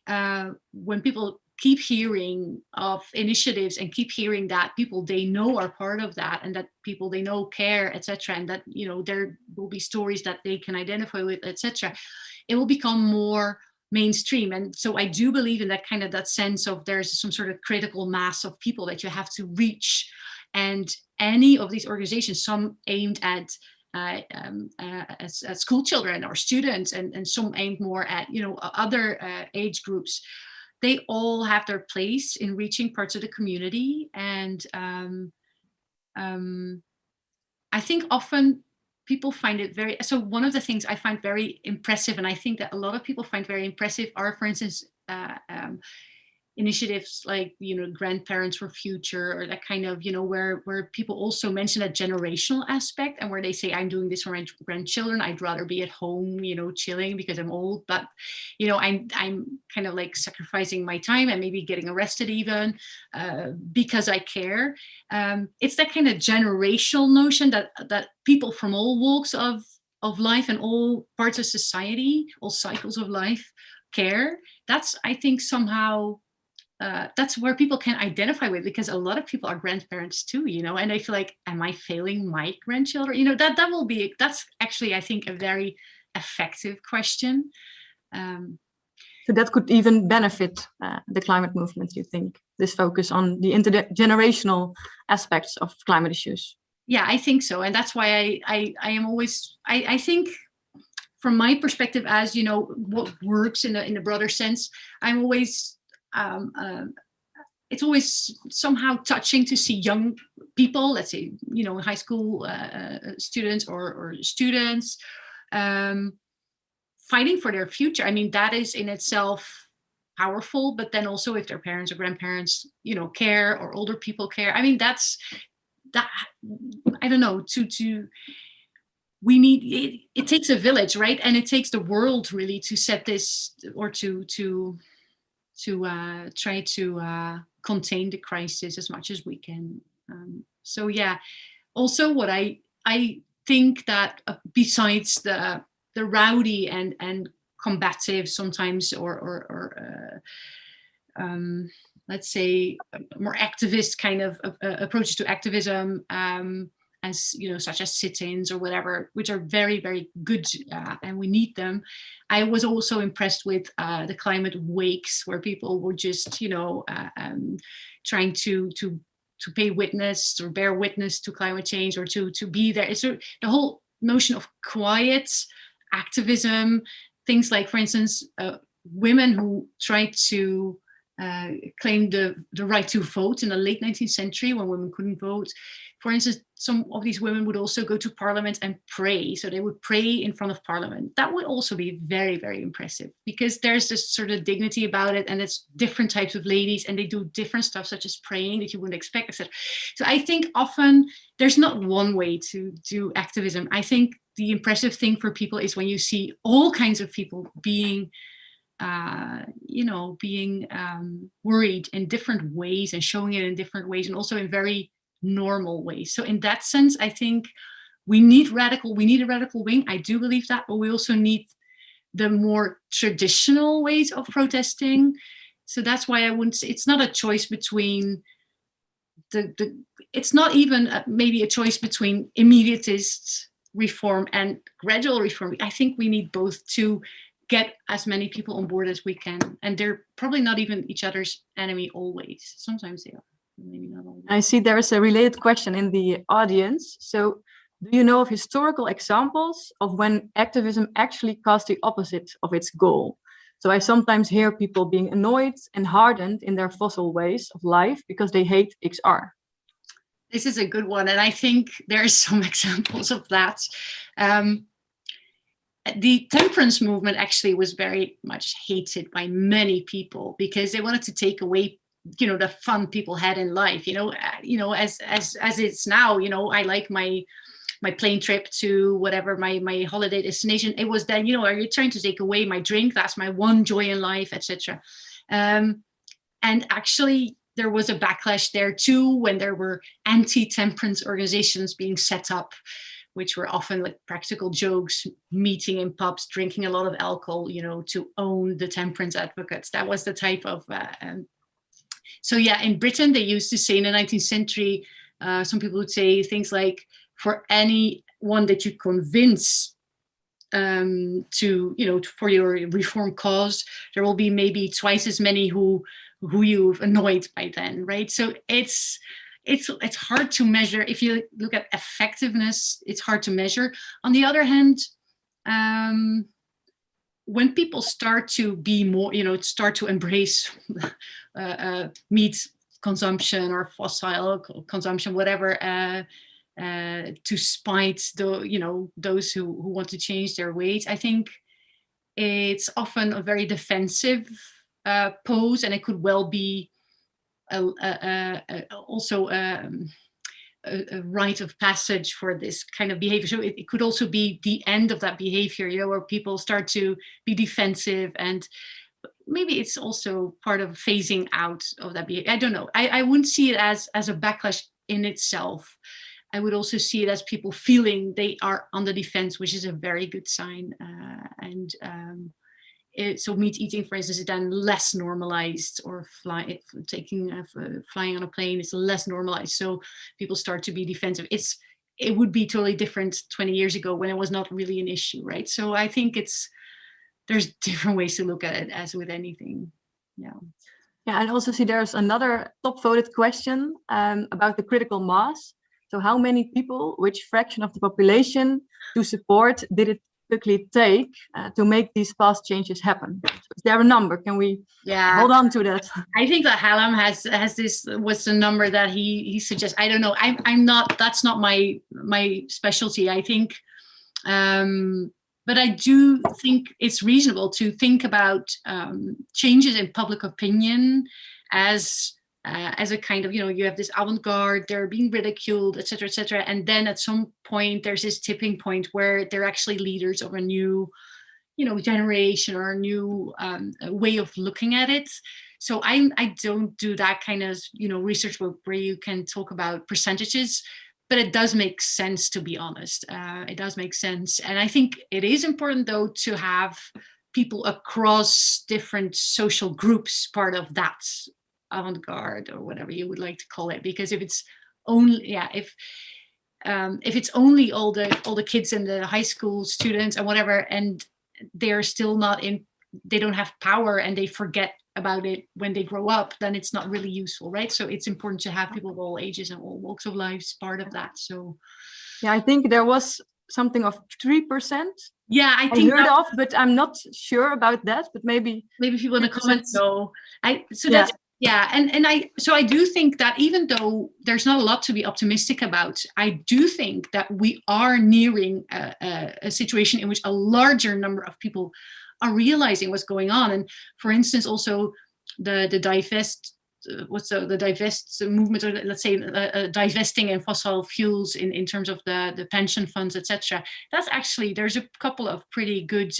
when people keep hearing of initiatives and keep hearing that people they know are part of that, and that people they know care, etc., and that, you know, there will be stories that they can identify with, etc., it will become more mainstream. And so I do believe in that sense of there's some sort of critical mass of people that you have to reach. And any of these organizations, some aimed at school children or students, and some aimed more at, you know, other age groups, they all have their place in reaching parts of the community. And I think often people find it so one of the things I find very impressive, and I think that a lot of people find very impressive, are, for instance, initiatives like, you know, Grandparents for Future, or that kind of, you know, where people also mention a generational aspect, and where they say, I'm doing this for my grandchildren. I'd rather be at home, you know, chilling because I'm old, but, you know, I'm kind of like sacrificing my time and maybe getting arrested even because I care. It's that kind of generational notion that people from all walks of life and all parts of society, all cycles of life, care. That's, I think, somehow that's where people can identify with, because a lot of people are grandparents too, you know, and I feel like, am I failing my grandchildren? You know, that's actually, I think, a very effective question. So that could even benefit the climate movement, you think, this focus on the intergenerational aspects of climate issues? Yeah, I think so. And that's why I am always, I think, from my perspective, as, you know, what works in the broader sense, I'm always, it's always somehow touching to see young people, let's say, you know, high school students or students fighting for their future. I mean, that is in itself powerful, but then also if their parents or grandparents, you know, care, or older people care, I mean, that, I don't know, we need, it takes a village, right? And it takes the world really to set this, or to try to contain the crisis as much as we can. So yeah, also what I think that besides the rowdy and combative sometimes, or let's say more activist kind of approaches to activism, as, you know, such as sit-ins or whatever, which are very, very good, and we need them. I was also impressed with the climate wakes, where people were just, you know, trying to pay witness or bear witness to climate change, or to be there. It's the whole notion of quiet activism, things like, for instance, women who tried to claim the right to vote in the late 19th century when women couldn't vote. For instance, some of these women would also go to parliament and pray. So they would pray in front of parliament. That would also be very, very impressive, because there's this sort of dignity about it, and it's different types of ladies, and they do different stuff, such as praying, that you wouldn't expect, etc. So I think often there's not one way to do activism. I think the impressive thing for people is when you see all kinds of people being worried in different ways, and showing it in different ways, and also in very normal ways. So in that sense, I think we need a radical wing. I do believe that, but we also need the more traditional ways of protesting. So that's why I wouldn't say it's not a choice between it's not even maybe a choice between immediatist reform and gradual reform. I think we need both to get as many people on board as we can. And they're probably not even each other's enemy always. Sometimes they are, maybe not always. I see there's a related question in the audience. So do you know of historical examples of when activism actually caused the opposite of its goal? So I sometimes hear people being annoyed and hardened in their fossil ways of life because they hate XR. This is a good one. And I think there are some examples of that. The temperance movement actually was very much hated by many people because they wanted to take away, the fun people had in life, as it's now, I like my plane trip to whatever my holiday destination. It was then, are you trying to take away my drink? That's my one joy in life, etc. And actually, there was a backlash there too when there were anti-temperance organizations being set up, which were often like practical jokes, meeting in pubs, drinking a lot of alcohol, to own the temperance advocates. That was the type of. So yeah, in Britain, they used to say in the 19th century, some people would say things like, for anyone that you convince for your reform cause, there will be maybe twice as many who you've annoyed by then, right? So it's hard to measure. If you look at effectiveness, it's hard to measure. On the other hand, when people start to be more, start to embrace meat consumption or fossil consumption, whatever, to spite those who want to change their ways, I think it's often a very defensive pose, and it could well be also a rite of passage for this kind of behavior. So it could also be the end of that behavior, where people start to be defensive, and maybe it's also part of phasing out of that behavior. I don't know. I wouldn't see it as a backlash in itself. I would also see it as people feeling they are on the defense, which is a very good sign. So meat eating, for instance, is then less normalized, or flying on a plane is less normalized. So people start to be defensive. It would be totally different 20 years ago when it was not really an issue, right? So I think there's different ways to look at it, as with anything. Yeah. Yeah, and also see there's another top voted question about the critical mass. So how many people, which fraction of the population to support did it typically take to make these fast changes happen? So is there a number? Can we hold on to that? I think that Hallam has this, what's the number that he suggests? I don't know. I'm not, that's not my specialty, I think. But I do think it's reasonable to think about changes in public opinion as a kind of, you have this avant-garde, they're being ridiculed, etc., etc. And then at some point, there's this tipping point where they're actually leaders of a new, generation or a new way of looking at it. So I don't do that kind of, research where you can talk about percentages, but it does make sense, to be honest. It does make sense. And I think it is important, though, to have people across different social groups part of that avant-garde, or whatever you would like to call it, because if it's only if it's only all the kids and the high school students and whatever, and they're still not they don't have power and they forget about it when they grow up, then it's not really useful, right? So it's important to have people of all ages and all walks of life part of that. So yeah, I think there was something of 3%. Yeah, I think heard of, but I'm not sure about that. But maybe people in the comments know. Yeah, and I do think that even though there's not a lot to be optimistic about, I do think that we are nearing a situation in which a larger number of people are realizing what's going on. And for instance, also the divest the divest movement, or let's say divesting in fossil fuels in terms of the pension funds, etc. That's actually, there's a couple of pretty good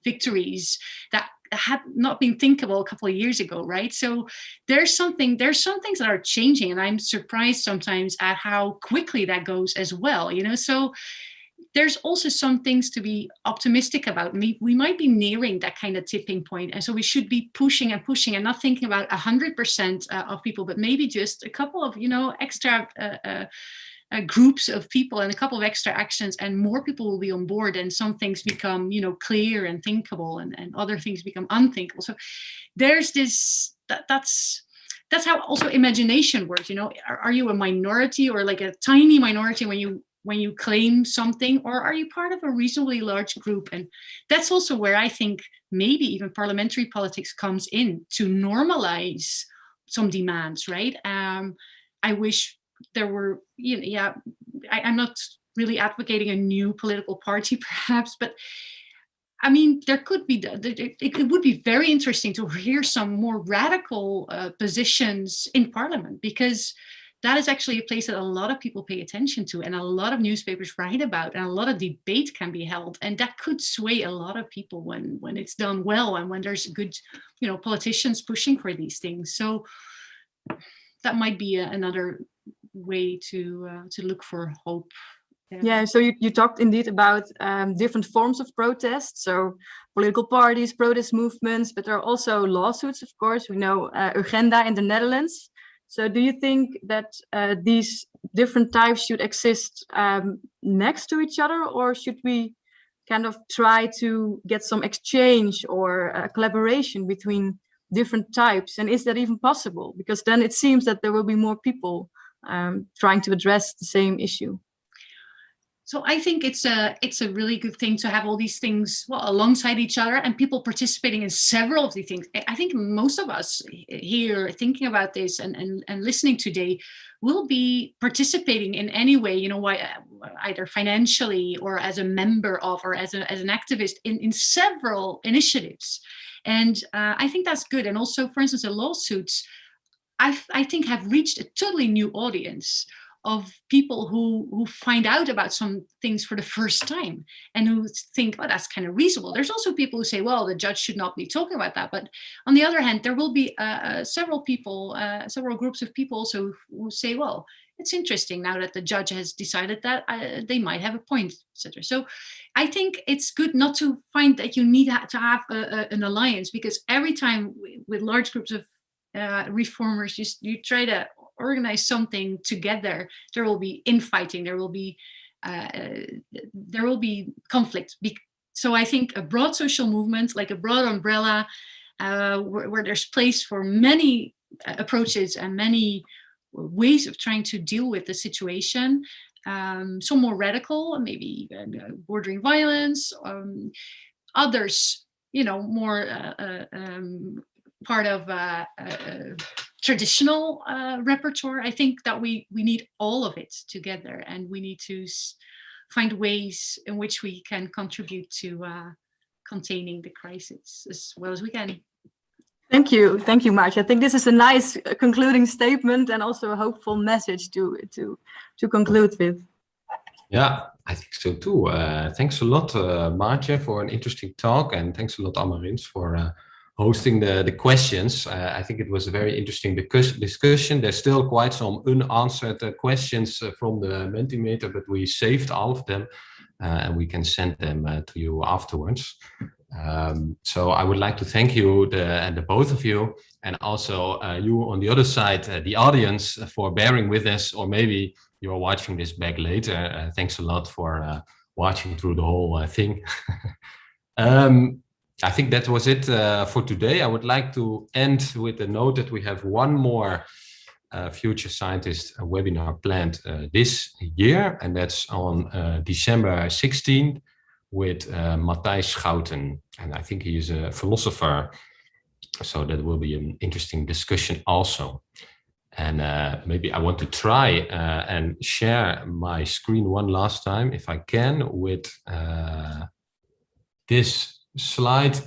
victories that had not been thinkable a couple of years ago, right? So there's some things that are changing, and I'm surprised sometimes at how quickly that goes as well, you know. So there's also some things to be optimistic about. We might be nearing that kind of tipping point, and so we should be pushing and pushing, and not thinking about 100% of people, but maybe just a couple of, you know, extra groups of people and a couple of extra actions, and more people will be on board, and some things become, you know, clear and thinkable, and other things become unthinkable. So there's this, that's how also imagination works, you know. Are you a minority, or like a tiny minority when you claim something, or are you part of a reasonably large group? And that's also where I think maybe even parliamentary politics comes in, to normalize some demands, right? I wish there were, you know, yeah, I'm not really advocating a new political party perhaps, but I mean, there could be, it would be very interesting to hear some more radical positions in Parliament, because that is actually a place that a lot of people pay attention to, and a lot of newspapers write about, and a lot of debate can be held, and that could sway a lot of people when it's done well, and when there's good, you know, politicians pushing for these things. So that might be another way to look for hope. Yeah, so you talked indeed about different forms of protest, so political parties, protest movements, but there are also lawsuits, of course. We know Urgenda in the Netherlands. So do you think that these different types should exist next to each other, or should we kind of try to get some exchange or collaboration between different types? And is that even possible? Because then it seems that there will be more people trying to address the same issue. So I think it's a really good thing to have all these things, well, alongside each other, and people participating in several of these things. I think most of us here thinking about this and listening today will be participating in any way, you know, either financially or as a member of, or as an activist in several initiatives. And I think that's good. And also, for instance, the lawsuits, I think have reached a totally new audience of people who find out about some things for the first time, and who think, oh, that's kind of reasonable. There's also people who say, well, the judge should not be talking about that. But on the other hand, there will be several groups of people also who say, well, it's interesting now that the judge has decided that they might have a point, etc. So I think it's good not to find that you need to have an alliance, because every time with large groups of reformers, you try to organize something together, there will be infighting, there will be conflict. So I think a broad social movement, like a broad umbrella, where there's place for many approaches and many ways of trying to deal with the situation, some more radical, maybe bordering violence, others, you know, more part of traditional repertoire. I think that we need all of it together, and we need to find ways in which we can contribute to containing the crisis as well as we can. Thank you, Maartje. I think this is a nice concluding statement, and also a hopeful message to conclude with. Yeah, I think so too. Thanks a lot, Maartje, for an interesting talk, and thanks a lot, Amarins, for hosting the questions. I think it was a very interesting discussion. There's still quite some unanswered questions from the Mentimeter, but we saved all of them, and we can send them to you afterwards. So I would like to thank you, the both of you, and also you on the other side, the audience, for bearing with us, or maybe you're watching this back later. Thanks a lot for watching through the whole thing. I think that was it for today. I would like to end with a note that we have one more Future Scientist webinar planned this year, and that's on December 16th with Matthijs Schouten. And I think he is a philosopher, so that will be an interesting discussion also. And maybe I want to try and share my screen one last time, if I can, with this slide.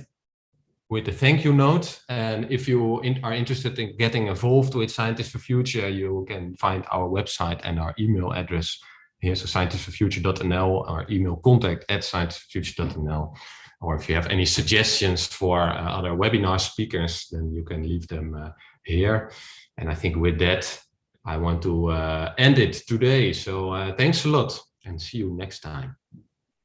with the thank you note. And if you are interested in getting involved with Scientists for Future, you can find our website and our email address here. So scientistsforfuture.nl, our email contact@scientistsforfuture.nl. Or if you have any suggestions for other webinar speakers, then you can leave them here. And I think with that, I want to end it today. So thanks a lot and see you next time.